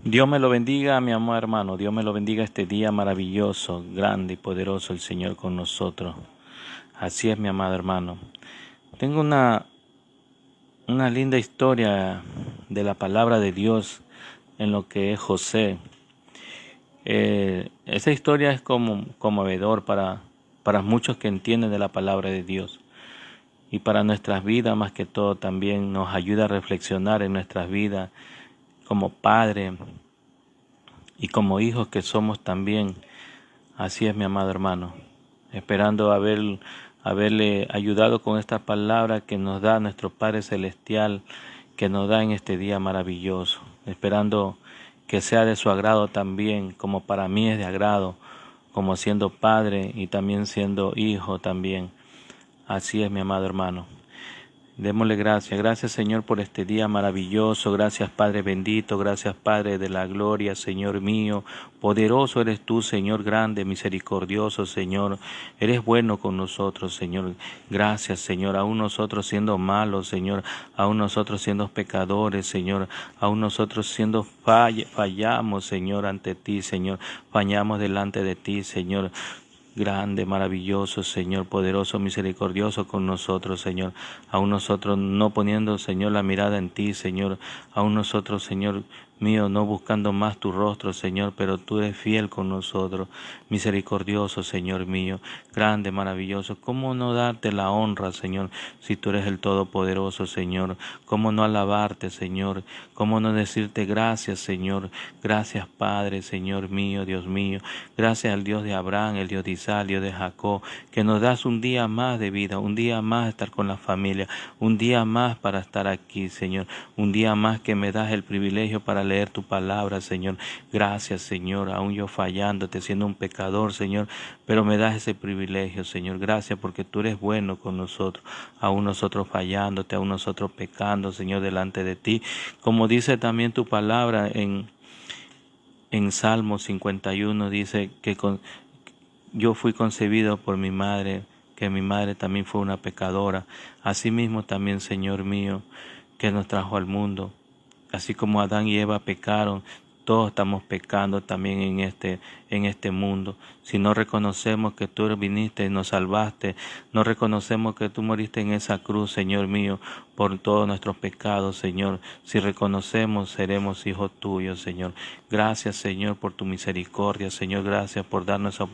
Dios me lo bendiga, mi amado hermano. Dios me lo bendiga este día maravilloso, grande y poderoso el Señor con nosotros. Así es, mi amado hermano. Tengo una linda historia de la palabra de Dios en lo que es José. Esa historia es conmovedor para muchos que entienden de la palabra de Dios. Y para nuestras vidas, más que todo, también nos ayuda a reflexionar en nuestras vidas como padres y como hijos que somos también. Así es, mi amado hermano, esperando haberle ayudado con esta palabra que nos da nuestro Padre Celestial, que nos da en este día maravilloso, esperando que sea de su agrado también, como para mí es de agrado, como siendo padre y también siendo hijo también. Así es, mi amado hermano. Démosle gracias. Gracias, Señor, por este día maravilloso. Gracias, Padre bendito. Gracias, Padre de la gloria, Señor mío. Poderoso eres tú, Señor grande, misericordioso, Señor. Eres bueno con nosotros, Señor. Gracias, Señor. Aún nosotros siendo malos, Señor. Aún nosotros siendo pecadores, Señor. Aún nosotros siendo fallamos, Señor, ante ti, Señor. Fallamos delante de ti, Señor. Grande, maravilloso, Señor, poderoso, misericordioso con nosotros, Señor. Aún nosotros no poniendo, Señor, la mirada en ti, Señor. Aún nosotros, Señor mío, no buscando más tu rostro, Señor, pero tú eres fiel con nosotros. Misericordioso, Señor mío. Grande, maravilloso. ¿Cómo no darte la honra, Señor, si tú eres el Todopoderoso, Señor? ¿Cómo no alabarte, Señor? ¿Cómo no decirte gracias, Señor? Gracias, Padre, Señor mío, Dios mío. Gracias al Dios de Abraham, el Dios de Isaac, Dios de Jacob, que nos das un día más de vida, un día más de estar con la familia, un día más para estar aquí, Señor, un día más que me das el privilegio para leer tu palabra, Señor. Gracias, Señor, aún yo fallándote, siendo un pecador, Señor, pero me das ese privilegio, Señor. Gracias porque tú eres bueno con nosotros, aún nosotros fallándote, aún nosotros pecando, Señor, delante de ti. Como dice también tu palabra en Salmo 51, dice que yo fui concebido por mi madre, que mi madre también fue una pecadora. Asimismo también, Señor mío, que nos trajo al mundo. Así como Adán y Eva pecaron, todos estamos pecando también en este mundo. Si no reconocemos que tú viniste y nos salvaste, no reconocemos que tú moriste en esa cruz, Señor mío, por todos nuestros pecados, Señor. Si reconocemos, seremos hijos tuyos, Señor. Gracias, Señor, por tu misericordia, Señor. Gracias por darnos ese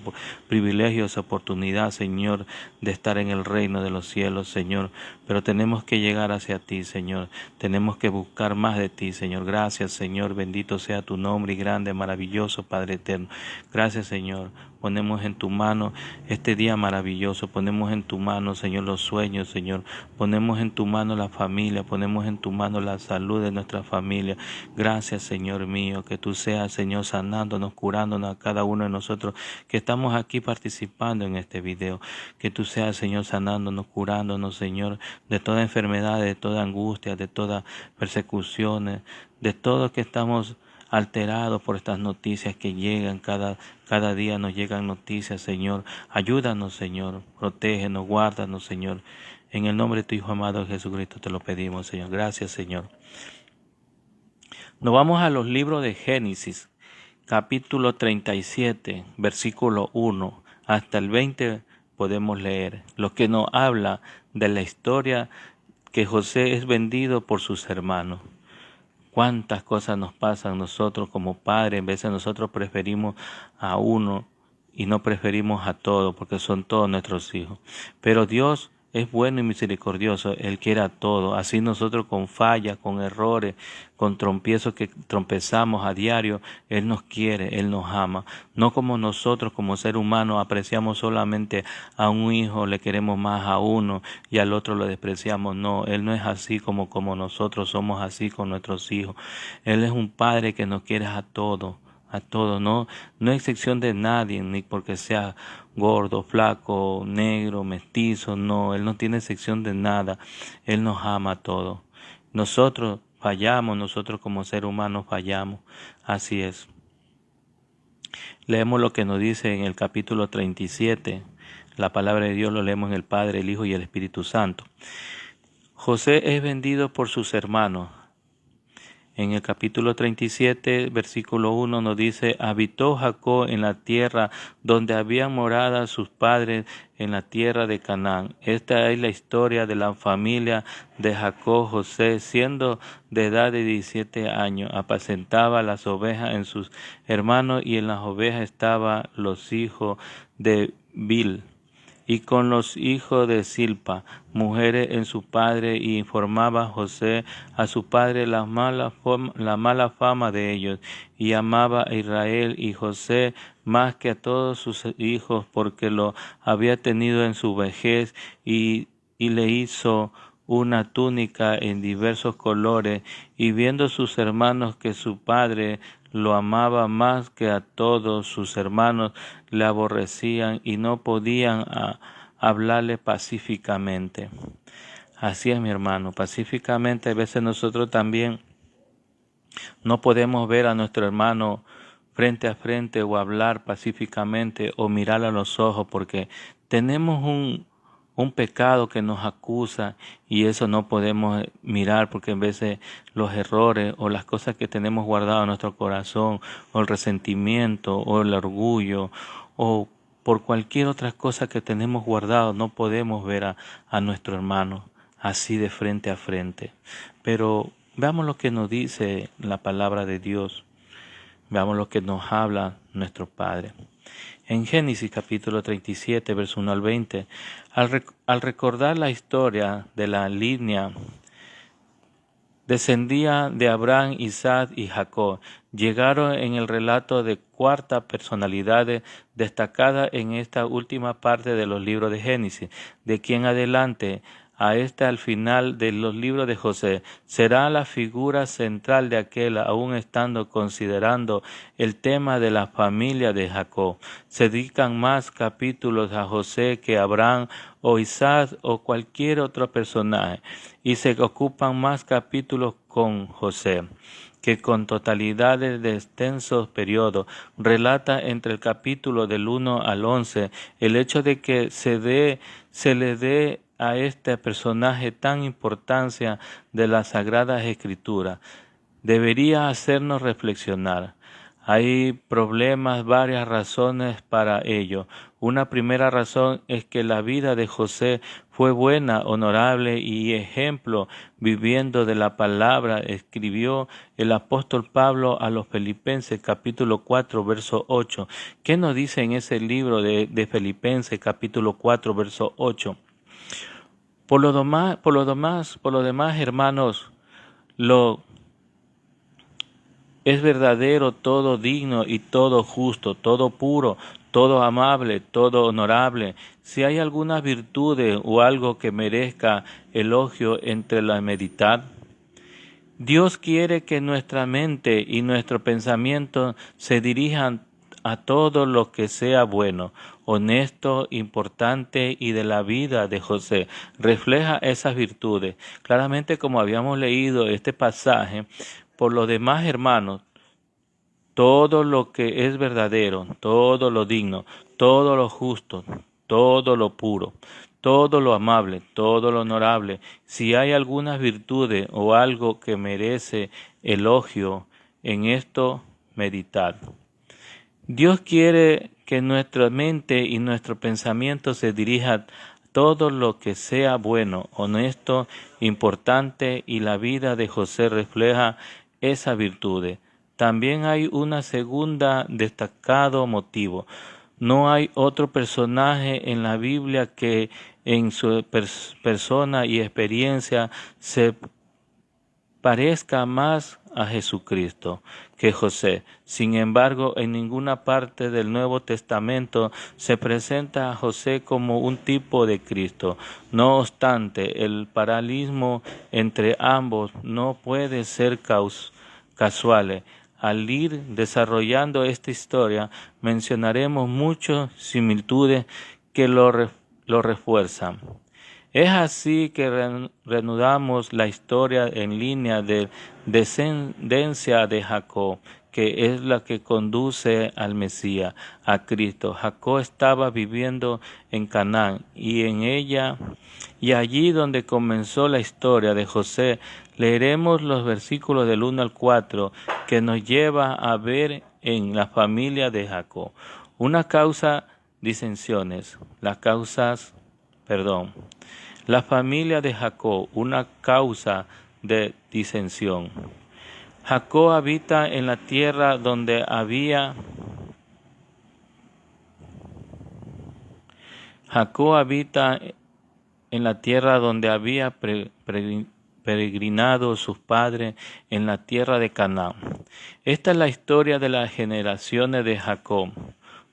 privilegio, esa oportunidad, Señor, de estar en el reino de los cielos, Señor. Pero tenemos que llegar hacia ti, Señor. Tenemos que buscar más de ti, Señor. Gracias, Señor. Bendito sea tu nombre y grande, maravilloso, Padre eterno. Gracias, Señor. Ponemos en tu mano este día maravilloso. Ponemos en tu mano, Señor, los sueños, Señor. Ponemos en tu mano la familia. Ponemos en tu mano la salud de nuestra familia. Gracias, Señor mío. Que tú seas, Señor, sanándonos, curándonos a cada uno de nosotros que estamos aquí participando en este video. Que tú seas, Señor, sanándonos, curándonos, Señor, de toda enfermedad, de toda angustia, de toda persecución, de todo que estamos alterados por estas noticias que llegan cada día nos llegan noticias, Señor. Ayúdanos, Señor. Protégenos, guárdanos, Señor. En el nombre de tu Hijo amado Jesucristo te lo pedimos, Señor. Gracias, Señor. Nos vamos a los libros de Génesis, capítulo 37, versículo 1 hasta el 20 podemos leer, lo que nos habla de la historia que José es vendido por sus hermanos. Cuántas cosas nos pasan nosotros como padres, en vez de nosotros preferimos a uno y no preferimos a todos, porque son todos nuestros hijos. Pero Dios es bueno y misericordioso, Él quiere a todos. Así nosotros con fallas, con errores, con tropiezos que trompezamos a diario, Él nos quiere, Él nos ama. No como nosotros como ser humano apreciamos solamente a un hijo, le queremos más a uno y al otro lo despreciamos. No, Él no es así como nosotros somos así con nuestros hijos. Él es un Padre que nos quiere a todos. No hay excepción de nadie, ni porque sea gordo, flaco, negro, mestizo, no, Él no tiene excepción de nada, Él nos ama a todos. Nosotros fallamos, nosotros como seres humanos fallamos, así es. Leemos lo que nos dice en el capítulo 37, la palabra de Dios lo leemos en el Padre, el Hijo y el Espíritu Santo. José es vendido por sus hermanos. En el capítulo 37, versículo 1 nos dice: habitó Jacob en la tierra donde habían morado sus padres, en la tierra de Canaán. Esta es la historia de la familia de Jacob. José, siendo de edad de 17 años, apacentaba las ovejas en sus hermanos, y en las ovejas estaban los hijos de Bil y con los hijos de Silpa, mujeres en su padre, y informaba José a su padre la mala fama de ellos, y amaba a Israel y José más que a todos sus hijos, porque lo había tenido en su vejez, y le hizo una túnica en diversos colores, y viendo sus hermanos que su padre lo amaba más que a todos sus hermanos, le aborrecían y no podían hablarle pacíficamente. Así es, mi hermano, pacíficamente. A veces nosotros también no podemos ver a nuestro hermano frente a frente, o hablar pacíficamente, o mirar a los ojos, porque tenemos un pecado que nos acusa, y eso no podemos mirar, porque en veces los errores o las cosas que tenemos guardadas en nuestro corazón, o el resentimiento o el orgullo, o por cualquier otra cosa que tenemos guardado, no podemos ver a nuestro hermano así de frente a frente. Pero veamos lo que nos dice la palabra de Dios. Veamos lo que nos habla nuestro Padre. En Génesis capítulo 37, verso 1 al 20, al recordar la historia de la línea descendía de Abraham, Isaac y Jacob, llegaron en el relato de cuarta personalidad destacada en esta última parte de los libros de Génesis, de aquí en adelante a al final de los libros de José, será la figura central de aquel, aún estando considerando el tema de la familia de Jacob. Se dedican más capítulos a José que a Abraham o Isaac o cualquier otro personaje, y se ocupan más capítulos con José, que con totalidades de extensos periodos. Relata entre el capítulo del 1 al 11 el hecho de que se le dé a este personaje tan importancia de las Sagradas Escrituras. Debería hacernos reflexionar. Hay varias razones para ello. Una primera razón es que la vida de José fue buena, honorable y ejemplo, viviendo de la palabra. Escribió el apóstol Pablo a los Filipenses, capítulo 4, verso 8. ¿Qué nos dice en ese libro de Filipenses, capítulo 4, verso 8? Por lo demás, hermanos, es verdadero, todo digno y todo justo, todo puro, todo amable, todo honorable. Si hay alguna virtud o algo que merezca elogio, entre la meditar. Dios quiere que nuestra mente y nuestro pensamiento se dirijan a todo lo que sea bueno, honesto, importante, y de la vida de José refleja esas virtudes. Claramente, como habíamos leído este pasaje, por lo demás, hermanos, todo lo que es verdadero, todo lo digno, todo lo justo, todo lo puro, todo lo amable, todo lo honorable, si hay algunas virtudes o algo que merece elogio, en esto meditar. Dios quiere que nuestra mente y nuestro pensamiento se dirijan a todo lo que sea bueno, honesto, importante, y la vida de José refleja esa virtud. También hay una segunda destacado motivo. No hay otro personaje en la Biblia que en su persona y experiencia se parezca más a Jesucristo que José. Sin embargo, en ninguna parte del Nuevo Testamento se presenta a José como un tipo de Cristo. No obstante, el paralelismo entre ambos no puede ser casual. Al ir desarrollando esta historia, mencionaremos muchas similitudes que lo refuerzan. Es así que reanudamos la historia en línea de descendencia de Jacob, que es la que conduce al Mesías, a Cristo. Jacob estaba viviendo en Canaán y en ella, y allí donde comenzó la historia de José, leeremos los versículos del 1 al 4 que nos lleva a ver en la familia de Jacob una causa disensiones, la familia de Jacob, una causa de disensión. Jacob habita en la tierra donde había peregrinado sus padres, en la tierra de Canaán. Esta es la historia de las generaciones de Jacob.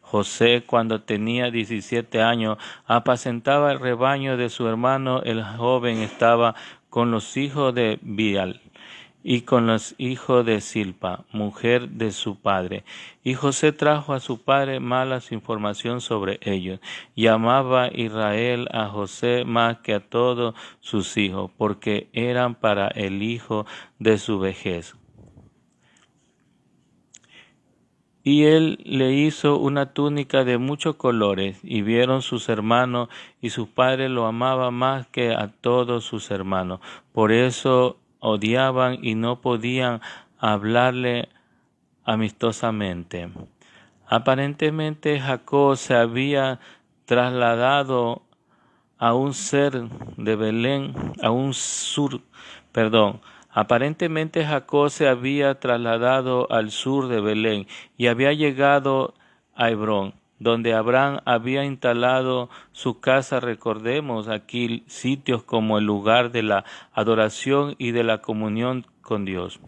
José, cuando tenía 17 años, apacentaba el rebaño de su hermano. El joven estaba con los hijos de Bial y con los hijos de Silpa, mujer de su padre. Y José trajo a su padre malas información sobre ellos. Y amaba Israel a José más que a todos sus hijos, porque eran para el hijo de su vejez. Y él le hizo una túnica de muchos colores, y vieron sus hermanos, y su padre lo amaba más que a todos sus hermanos. Por eso odiaban y no podían hablarle amistosamente. Aparentemente Jacob se había trasladado a un Aparentemente Jacob se había trasladado al sur de Belén y había llegado a Hebrón, donde Abraham había instalado su casa. Recordemos aquí sitios como el lugar de la adoración y de la comunión con Dios.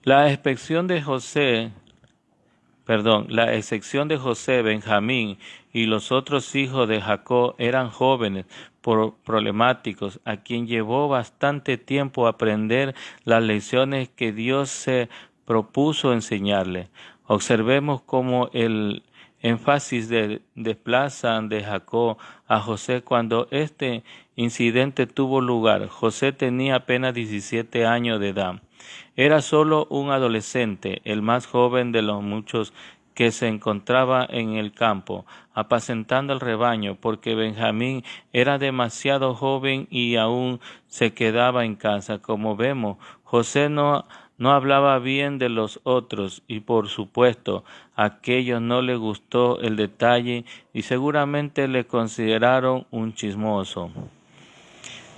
La excepción de José, Benjamín y los otros hijos de Jacob eran jóvenes problemáticos, a quien llevó bastante tiempo aprender las lecciones que Dios se propuso enseñarle. Observemos cómo el énfasis desplaza de Jacob a José cuando este incidente tuvo lugar. José tenía apenas 17 años de edad. Era solo un adolescente, el más joven de los muchos que se encontraba en el campo, apacentando el rebaño, porque Benjamín era demasiado joven y aún se quedaba en casa. Como vemos, José no hablaba bien de los otros y por supuesto a aquellos no les gustó el detalle y seguramente le consideraron un chismoso.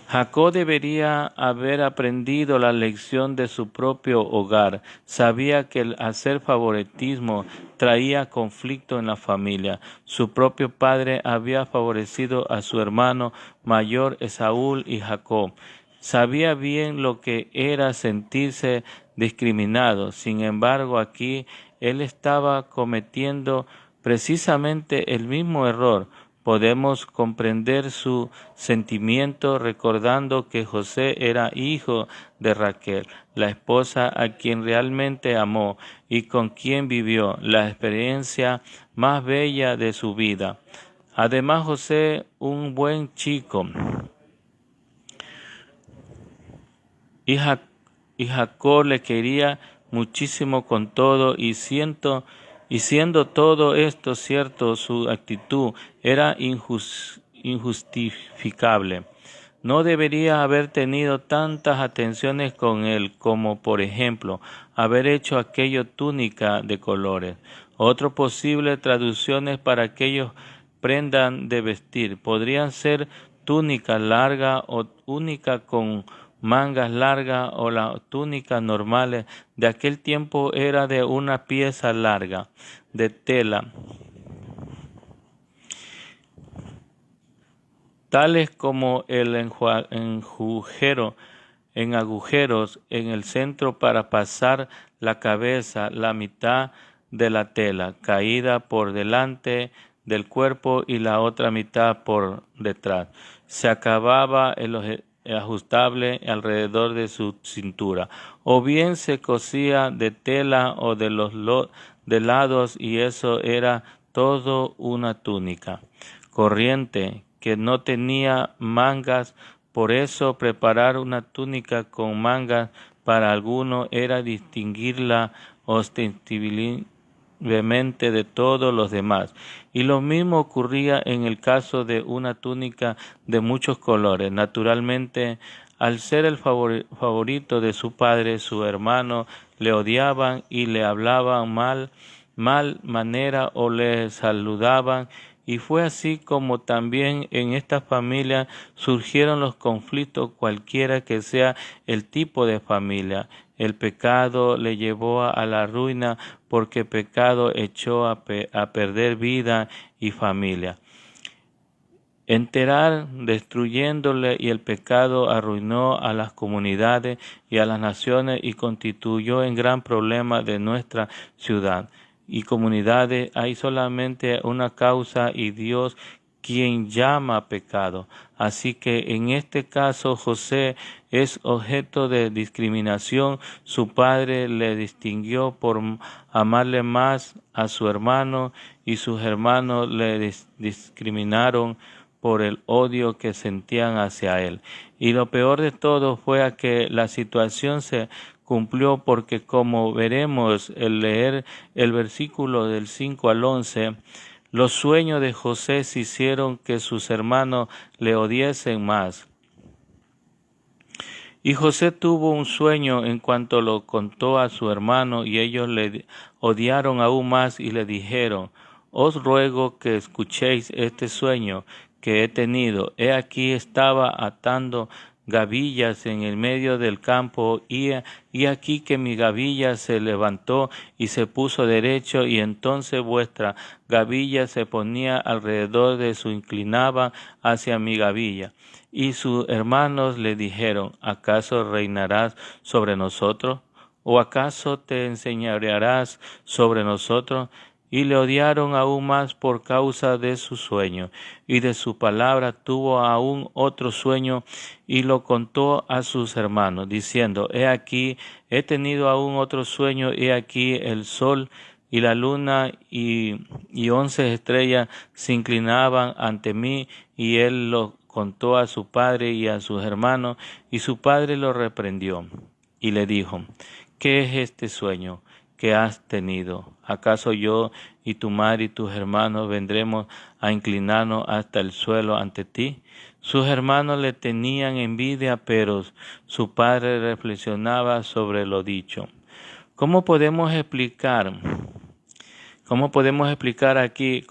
Jacob debería haber aprendido la lección de su propio hogar. Sabía que el hacer favoritismo traía conflicto en la familia. Su propio padre había favorecido a su hermano mayor Esaú y Jacob. Sabía bien lo que era sentirse discriminado. Sin embargo, aquí él estaba cometiendo precisamente el mismo error. Podemos comprender su sentimiento recordando que José era hijo de Raquel, la esposa a quien realmente amó y con quien vivió la experiencia más bella de su vida. Además, José, un buen chico, y Jacob le quería muchísimo con todo y siendo todo esto cierto, su actitud era injustificable. No debería haber tenido tantas atenciones con él como, por ejemplo, haber hecho aquella túnica de colores. Otras posibles traducciones para aquellos prendas de vestir podrían ser túnica larga o túnica con mangas largas, o las túnicas normales de aquel tiempo era de una pieza larga de tela, tales como el agujeros en el centro para pasar la cabeza, la mitad de la tela caída por delante del cuerpo y la otra mitad por detrás. Se acababa el ajustable alrededor de su cintura, o bien se cosía de tela o de los lados, y eso era todo una túnica corriente que no tenía mangas. Por eso preparar una túnica con mangas para algunos era distinguirla ostensiblemente de todos los demás. Y lo mismo ocurría en el caso de una túnica de muchos colores. Naturalmente, al ser el favorito de su padre, su hermano le odiaban y le hablaban mal manera o le saludaban. Y fue así como también en esta familia surgieron los conflictos, cualquiera que sea el tipo de familia. El pecado le llevó a la ruina porque pecado echó a perder vida y familia. Enterar destruyéndole, y el pecado arruinó a las comunidades y a las naciones y constituyó un gran problema de nuestra ciudad y comunidades. Hay solamente una causa y Dios quien llama pecado. Así que en este caso José es objeto de discriminación. Su padre le distinguió por amarle más a su hermano y sus hermanos le discriminaron por el odio que sentían hacia él. Y lo peor de todo fue que la situación se cumplió porque, como veremos al leer el versículo del 5 al 11, los sueños de José se hicieron que sus hermanos le odiesen más. Y José tuvo un sueño en cuanto lo contó a su hermano, y ellos le odiaron aún más y le dijeron: os ruego que escuchéis este sueño que he tenido. He aquí estaba atando gavillas en el medio del campo, y aquí que mi gavilla se levantó y se puso derecho, y entonces vuestra gavilla se ponía alrededor de su, inclinaba hacia mi gavilla. Y sus hermanos le dijeron: ¿acaso reinarás sobre nosotros? ¿O acaso te enseñorearás sobre nosotros? Y le odiaron aún más por causa de su sueño, y de su palabra tuvo aún otro sueño, y lo contó a sus hermanos, diciendo: he aquí, he tenido aún otro sueño, y aquí el sol y la luna y 11 estrellas se inclinaban ante mí. Y él lo contó a su padre y a sus hermanos, y su padre lo reprendió y le dijo: ¿qué es este sueño que has tenido? ¿Acaso yo y tu madre y tus hermanos vendremos a inclinarnos hasta el suelo ante ti? Sus hermanos le tenían envidia, pero su padre reflexionaba sobre lo dicho. ¿Cómo podemos explicar aquí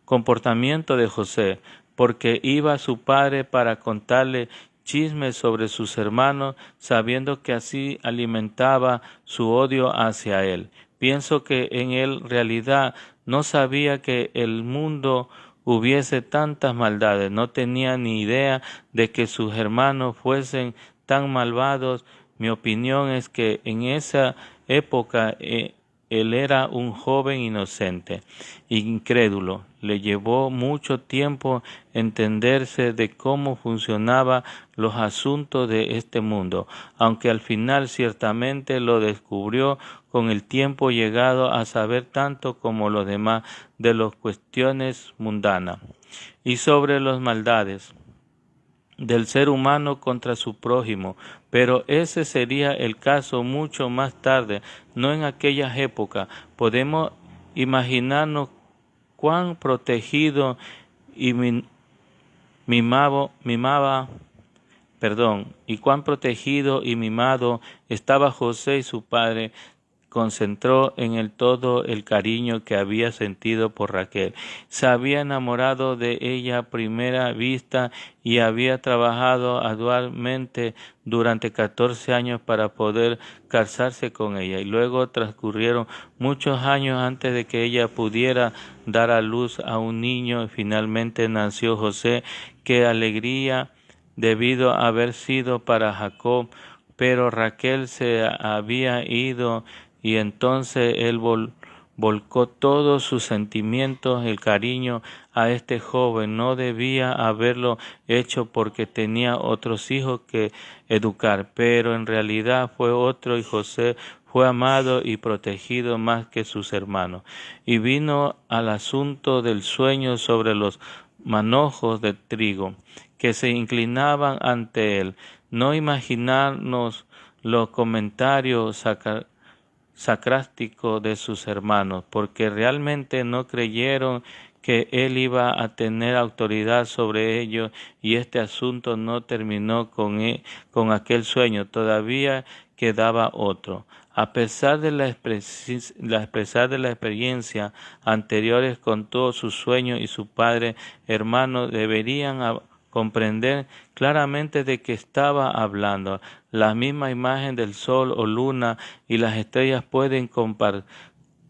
comportamiento de José? Porque iba su padre para contarle chismes sobre sus hermanos, sabiendo que así alimentaba su odio hacia él. Pienso que en él realidad no sabía que el mundo hubiese tantas maldades, no tenía ni idea de que sus hermanos fuesen tan malvados. Mi opinión es que en esa época él era un joven inocente, incrédulo. Le llevó mucho tiempo entenderse de cómo funcionaban los asuntos de este mundo, aunque al final ciertamente lo descubrió con el tiempo, llegado a saber tanto como los demás de las cuestiones mundanas y sobre las maldades del ser humano contra su prójimo. Pero ese sería el caso mucho más tarde, no en aquellas épocas. Podemos imaginarnos cuán protegido y mimado estaba José, y su padre concentró en él todo el cariño que había sentido por Raquel. Se había enamorado de ella a primera vista y había trabajado arduamente durante 14 años para poder casarse con ella. Y luego transcurrieron muchos años antes de que ella pudiera dar a luz a un niño. Y finalmente nació José. Qué alegría debido a haber sido para Jacob, pero Raquel se había ido, y entonces él volcó todos sus sentimientos, el cariño a este joven. No debía haberlo hecho porque tenía otros hijos que educar, pero en realidad fue otro, y José fue amado y protegido más que sus hermanos. Y vino al asunto del sueño sobre los manojos de trigo que se inclinaban ante él. no imaginarnos los comentarios sarcásticos de sus hermanos, porque realmente no creyeron que él iba a tener autoridad sobre ellos, y este asunto no terminó con aquel sueño, todavía quedaba otro. A pesar de la experiencia anteriores con todos sus sueños, y su padre hermano deberían comprender claramente de qué estaba hablando. La misma imagen del sol o luna y las estrellas pueden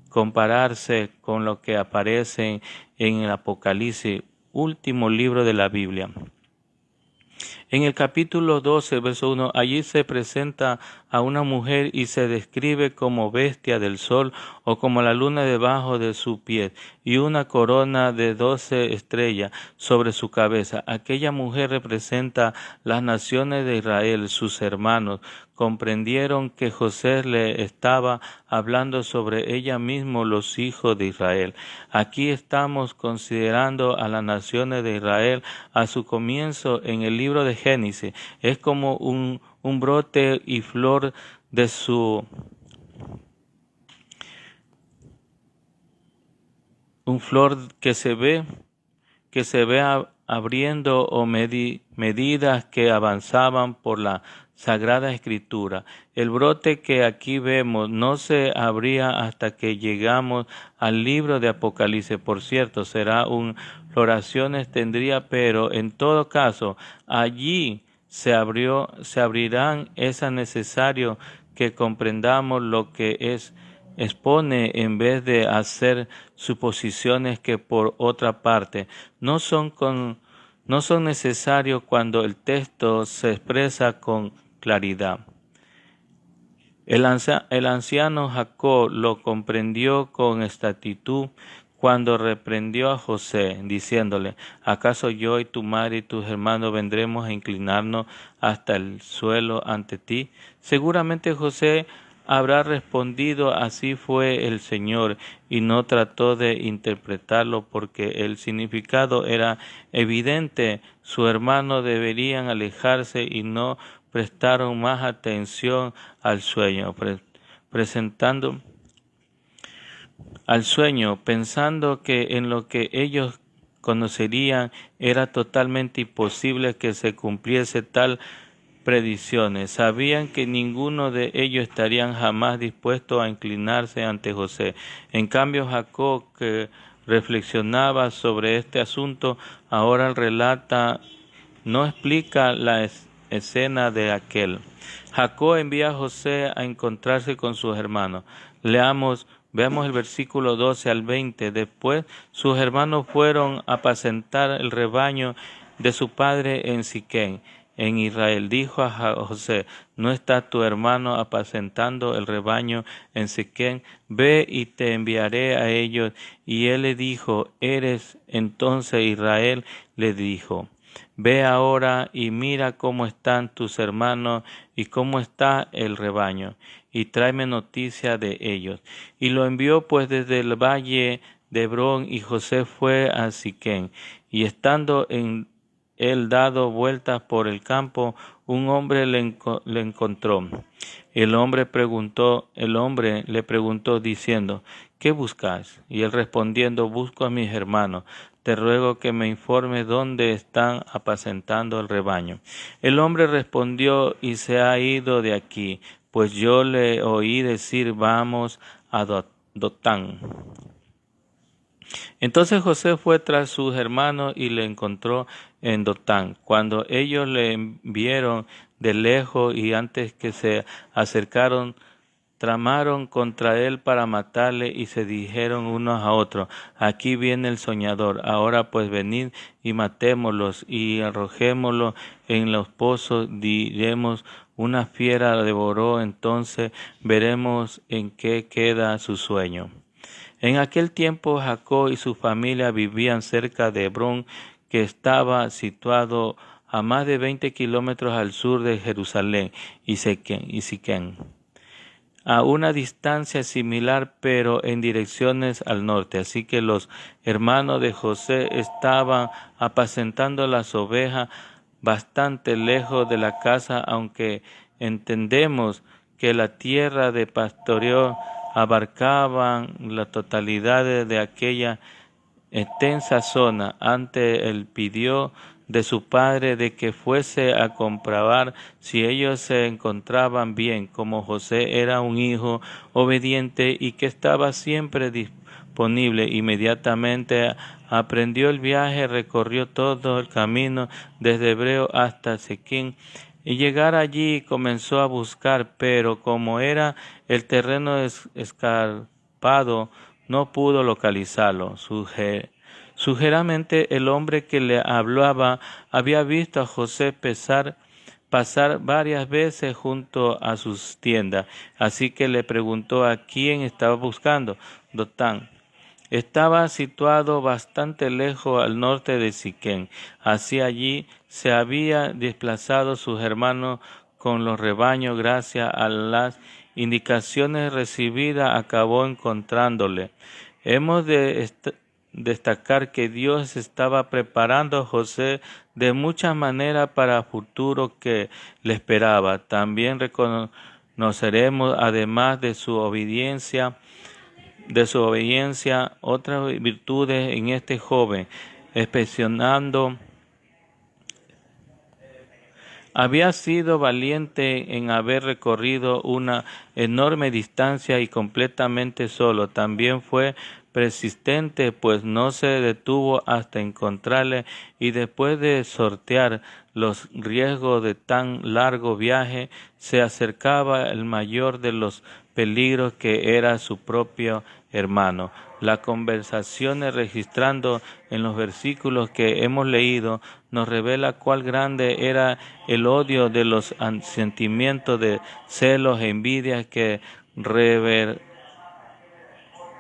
compararse con lo que aparece en el Apocalipsis, último libro de la Biblia. En el capítulo 12, verso 1, allí se presenta a una mujer y se describe como bestia del sol o como la luna debajo de su pie, y una corona de 12 estrellas sobre su cabeza. Aquella mujer representa las naciones de Israel. Sus hermanos comprendieron que José le estaba hablando sobre ella mismo, los hijos de Israel. Aquí estamos considerando a las naciones de Israel a su comienzo en el libro de Génesis. Es como un brote y flor de un flor que se ve abriendo o medidas que avanzaban por la Sagrada Escritura. El brote que aquí vemos no se abría hasta que llegamos al libro de Apocalipsis. Por cierto, será una floración tendría, pero en todo caso, allí se abrirán. Es necesario que comprendamos lo que expone en vez de hacer suposiciones que por otra parte no son necesarios cuando el texto se expresa con claridad. El anciano Jacob lo comprendió con exactitud cuando reprendió a José, diciéndole: ¿acaso yo y tu madre y tus hermanos vendremos a inclinarnos hasta el suelo ante ti? Seguramente José habrá respondido: así fue el Señor, y no trató de interpretarlo porque el significado era evidente. Sus hermanos deberían alejarse y no prestaron más atención al sueño, pensando que en lo que ellos conocerían era totalmente imposible que se cumpliese tal predicciones. Sabían que ninguno de ellos estarían jamás dispuesto a inclinarse ante José. En cambio, Jacob, que reflexionaba sobre este asunto, ahora relata, no explica la escena de aquel. Jacob envía a José a encontrarse con sus hermanos. Veamos el versículo 12 al 20. Después sus hermanos fueron a apacentar el rebaño de su padre en Siquem, en Israel. Dijo a José: ¿no está tu hermano apacentando el rebaño en Siquem? Ve y te enviaré a ellos. Y él le dijo: ¿eres entonces Israel? Le dijo: ve ahora y mira cómo están tus hermanos y cómo está el rebaño, y tráeme noticia de ellos. Y lo envió pues desde el valle de Hebrón, y José fue a Siquem. Y estando él dado vueltas por el campo, un hombre le encontró. El hombre le preguntó diciendo: ¿qué buscas? Y él respondiendo: busco a mis hermanos. Te ruego que me informes dónde están apacentando el rebaño. El hombre respondió: y se ha ido de aquí, pues yo le oí decir: vamos a Dotán. Entonces José fue tras sus hermanos y le encontró en Dotán. Cuando ellos le vieron de lejos y antes que se acercaron, tramaron contra él para matarle, y se dijeron unos a otros: aquí viene el soñador. Ahora pues venid y matémoslos y arrojémoslos en los pozos. Diremos: una fiera devoró. Entonces veremos en qué queda su sueño. En aquel tiempo Jacob y su familia vivían cerca de Hebrón, que estaba situado a más de 20 kilómetros al sur de Jerusalén y Siquem, a una distancia similar pero en direcciones al norte. Así que los hermanos de José estaban apacentando las ovejas bastante lejos de la casa, aunque entendemos que la tierra de pastoreo abarcaba la totalidad de aquella extensa zona. Antes él pidió de su padre de que fuese a comprobar si ellos se encontraban bien, como José era un hijo obediente y que estaba siempre disponible. Inmediatamente aprendió el viaje, recorrió todo el camino desde Hebreo hasta Siquem, y llegar allí comenzó a buscar, pero como era el terreno escarpado, no pudo localizarlo. Sugeramente el hombre que le hablaba había visto a José pasar varias veces junto a sus tiendas, así que le preguntó a quién estaba buscando. Dotán estaba situado bastante lejos al norte de Siquem. Hacia allí se había desplazado sus hermanos con los rebaños. Gracias a las indicaciones recibidas acabó encontrándole. Hemos de destacar que Dios estaba preparando a José de muchas maneras para el futuro que le esperaba. También reconoceremos, además de su obediencia, otras virtudes en este joven, especialmente había sido valiente en haber recorrido una enorme distancia y completamente solo. También fue persistente, pues no se detuvo hasta encontrarle, y después de sortear los riesgos de tan largo viaje, se acercaba el mayor de los peligros, que era su propio hermano. Las conversaciones registrando en los versículos que hemos leído nos revela cuál grande era el odio de los sentimientos de celos e envidias que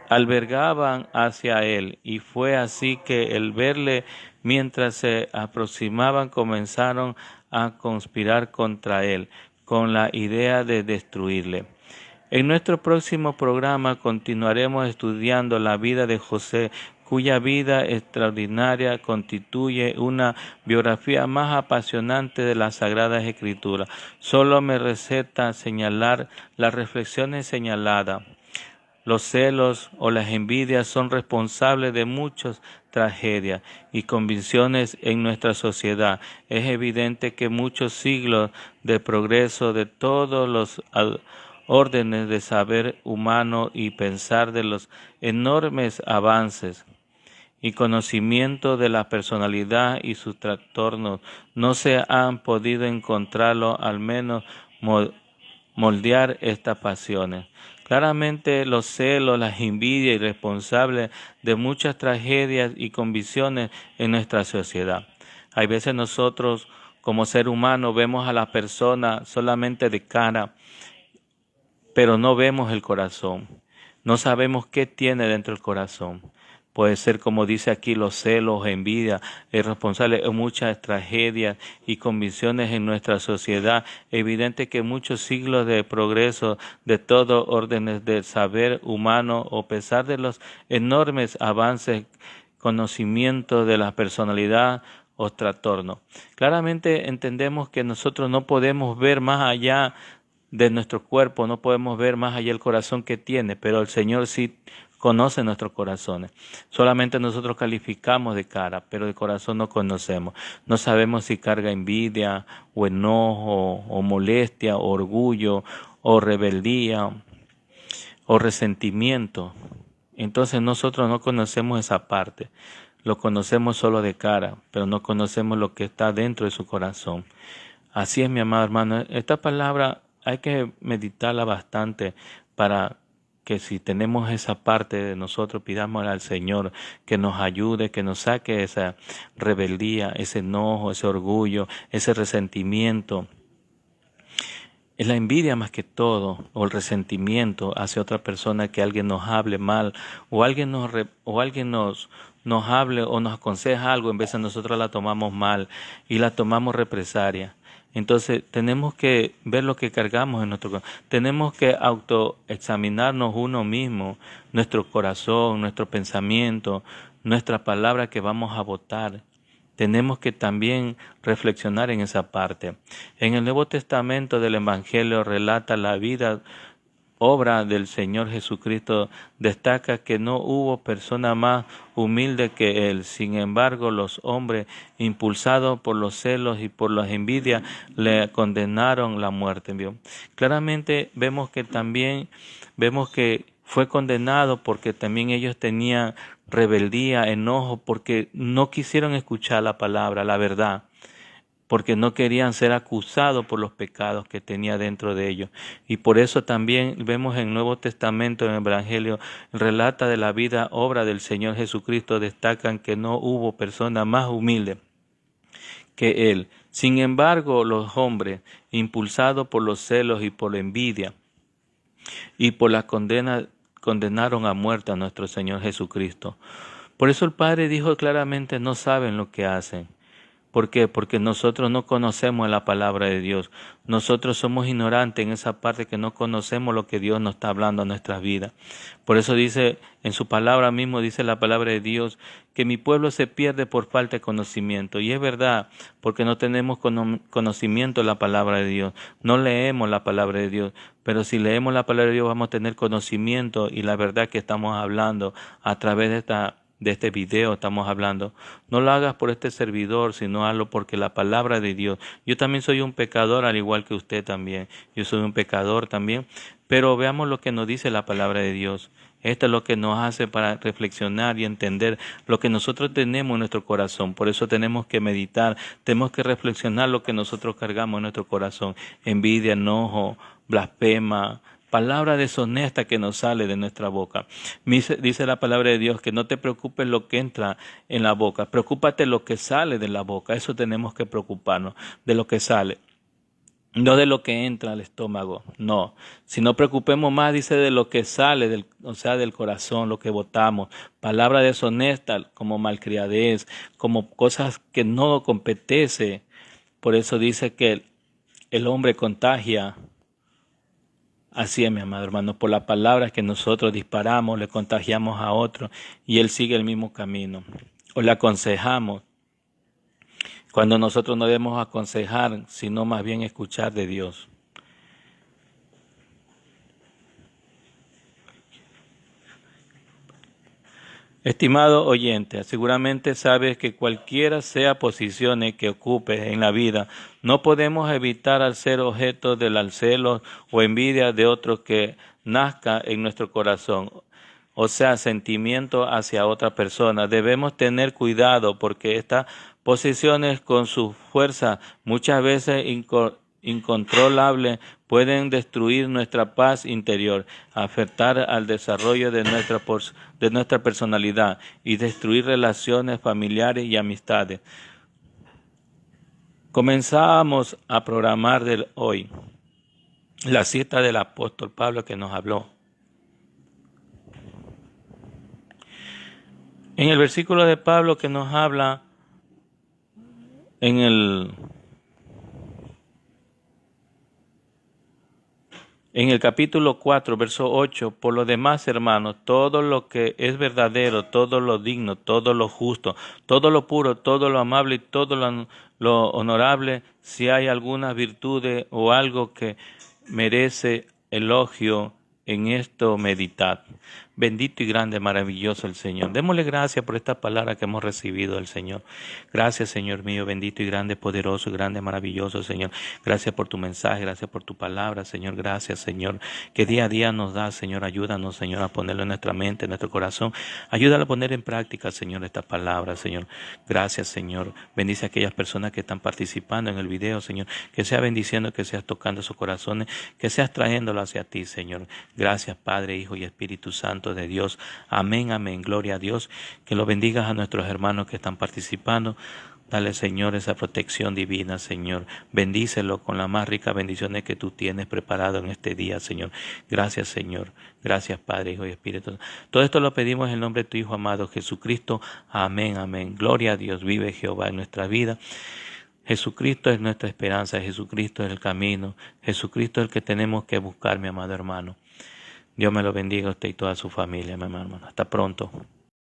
albergaban hacia él, y fue así que el verle mientras se aproximaban comenzaron a conspirar contra él con la idea de destruirle. En nuestro próximo programa continuaremos estudiando la vida de José, cuya vida extraordinaria constituye una biografía más apasionante de las Sagradas Escrituras. Solo me resta señalar las reflexiones señaladas. Los celos o las envidias son responsables de muchas tragedias y convicciones en nuestra sociedad. Es evidente que muchos siglos de progreso de todos los órdenes de saber humano y pensar, de los enormes avances y conocimiento de la personalidad y sus trastornos, no se han podido encontrarlo, al menos moldear estas pasiones. Claramente los celos, las envidias, responsables de muchas tragedias y convicciones en nuestra sociedad. Hay veces nosotros como ser humano vemos a la persona solamente de cara, pero no vemos el corazón. No sabemos qué tiene dentro del corazón. Puede ser, como dice aquí, los celos, envidia, es responsable de muchas tragedias y convicciones en nuestra sociedad. Evidente que muchos siglos de progreso de todos órdenes del saber humano, a pesar de los enormes avances, conocimiento de la personalidad o trastorno. Claramente entendemos que nosotros no podemos ver más allá de nuestro cuerpo, no podemos ver más allá el corazón que tiene, pero el Señor sí conoce nuestros corazones. Solamente nosotros calificamos de cara, pero de corazón no conocemos. No sabemos si carga envidia o enojo o molestia o orgullo o rebeldía o resentimiento. Entonces nosotros no conocemos esa parte. Lo conocemos solo de cara, pero no conocemos lo que está dentro de su corazón. Así es, mi amado hermano. Esta palabra hay que meditarla bastante para que si tenemos esa parte de nosotros, pidámosle al Señor que nos ayude, que nos saque esa rebeldía, ese enojo, ese orgullo, ese resentimiento. Es la envidia más que todo, o el resentimiento hacia otra persona, que alguien nos hable mal, o alguien nos hable o nos aconseja algo, en vez de nosotros la tomamos mal y la tomamos represalia. Entonces tenemos que ver lo que cargamos en nuestro corazón. Tenemos que autoexaminarnos uno mismo, nuestro corazón, nuestro pensamiento, nuestra palabra que vamos a votar. tenemos que también reflexionar en esa parte. En el Nuevo Testamento del Evangelio relata la vida, obra del Señor Jesucristo, destaca que no hubo persona más humilde que Él. Sin embargo, los hombres, impulsados por los celos y por las envidias, le condenaron la muerte. ¿Vio? Claramente vemos que fue condenado porque también ellos tenían rebeldía, enojo, porque no quisieron escuchar la palabra, la verdad, porque no querían ser acusados por los pecados que tenía dentro de ellos. Y por eso también vemos en el Nuevo Testamento, en el Evangelio, relata de la vida, obra del Señor Jesucristo, destacan que no hubo persona más humilde que Él. Sin embargo, los hombres, impulsados por los celos y por la envidia y por la condena, condenaron a muerte a nuestro Señor Jesucristo. Por eso el Padre dijo claramente, no saben lo que hacen. ¿Por qué? Porque nosotros no conocemos la palabra de Dios. Nosotros somos ignorantes en esa parte que no conocemos lo que Dios nos está hablando a nuestras vidas. Por eso dice, en su palabra mismo, dice la palabra de Dios, que mi pueblo se pierde por falta de conocimiento. Y es verdad, porque no tenemos conocimiento de la palabra de Dios. No leemos la palabra de Dios. Pero si leemos la palabra de Dios vamos a tener conocimiento y la verdad que estamos hablando a través de este video estamos hablando. No lo hagas por este servidor, sino hazlo porque la palabra de Dios. Yo también soy un pecador, al igual que usted también. Yo soy un pecador también. Pero veamos lo que nos dice la palabra de Dios. Esto es lo que nos hace para reflexionar y entender lo que nosotros tenemos en nuestro corazón. Por eso tenemos que meditar, tenemos que reflexionar lo que nosotros cargamos en nuestro corazón. Envidia, enojo, blasfema, palabra deshonesta que nos sale de nuestra boca. Dice la palabra de Dios que no te preocupes lo que entra en la boca, preocúpate lo que sale de la boca. Eso tenemos que preocuparnos, de lo que sale. No de lo que entra al estómago, no. Si no preocupemos más, dice, de lo que sale, del corazón, lo que botamos. Palabra deshonesta como malcriadez, como cosas que no competece. Por eso dice que el hombre contagia. Así es, mi amado hermano, por las palabras que nosotros disparamos, le contagiamos a otro y él sigue el mismo camino. O le aconsejamos, cuando nosotros no debemos aconsejar, sino más bien escuchar de Dios. Estimado oyente, seguramente sabes que cualquiera sea posiciones que ocupes en la vida, no podemos evitar al ser objeto del celo o envidia de otros que nazca en nuestro corazón, o sea, sentimiento hacia otra persona. Debemos tener cuidado porque estas posiciones con su fuerza muchas veces incontrolables pueden destruir nuestra paz interior, afectar al desarrollo de nuestra personalidad y destruir relaciones familiares y amistades. Comenzamos a programar de hoy la cita del apóstol Pablo que nos habló. En el versículo de Pablo que nos habla en el capítulo 4, verso 8, por lo demás, hermanos, todo lo que es verdadero, todo lo digno, todo lo justo, todo lo puro, todo lo amable y todo lo honorable, si hay alguna virtud o algo que merece elogio, en esto meditad. Bendito y grande, maravilloso el Señor. Démosle gracias por esta palabra que hemos recibido del Señor. Gracias, Señor mío, bendito y grande, poderoso, grande, maravilloso, Señor. Gracias por tu mensaje, gracias por tu palabra, Señor. Gracias, Señor, que día a día nos da, Señor. Ayúdanos, Señor, a ponerlo en nuestra mente, en nuestro corazón. Ayúdalo a poner en práctica, Señor, esta palabra, Señor. Gracias, Señor. Bendice a aquellas personas que están participando en el video, Señor. Que sea bendiciendo, que seas tocando sus corazones, que seas trayéndolo hacia ti, Señor. Gracias, Padre, Hijo y Espíritu Santo de Dios. Amén, amén. Gloria a Dios. Que lo bendigas a nuestros hermanos que están participando. Dale, Señor, esa protección divina, Señor. Bendícelo con las más ricas bendiciones que tú tienes preparado en este día, Señor. Gracias, Señor. Gracias, Padre, Hijo y Espíritu. Todo esto lo pedimos en el nombre de tu Hijo amado, Jesucristo. Amén, amén. Gloria a Dios. Vive Jehová en nuestra vida. Jesucristo es nuestra esperanza. Jesucristo es el camino. Jesucristo es el que tenemos que buscar, mi amado hermano. Dios me lo bendiga a usted y toda su familia, mi hermano. Hasta pronto.